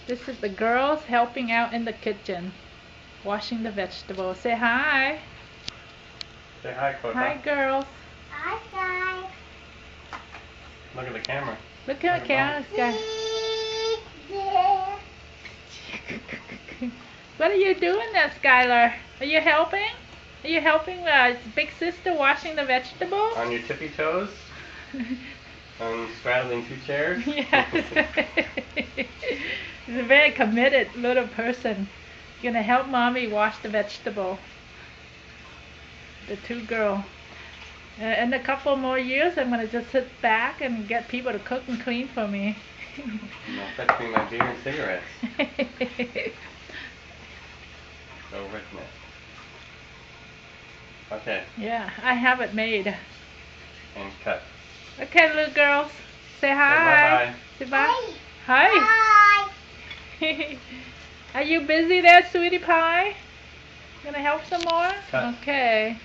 This is the girls helping out in the kitchen, washing the vegetables. Say hi. Say hi, Coco. Hi, girls. Hi, guys. Look at the camera. Look at the camera, guys. What are you doing there, Skylar? Are you helping? Are you helping big sister washing the vegetables? On your tippy toes? Straddling two chairs? Yes. She's a very committed little person. Gonna help mommy wash the vegetable. The two girls. In a couple more years, I'm gonna just sit back and get people to cook and clean for me. No, fetching my beer and cigarettes. So rhythmic. Okay. Yeah, I have it made. And cut. Okay, little girls. Say hi. Say Say bye. Hi. Hi. Are you busy there, sweetie pie? Gonna help some more? Cut. Okay.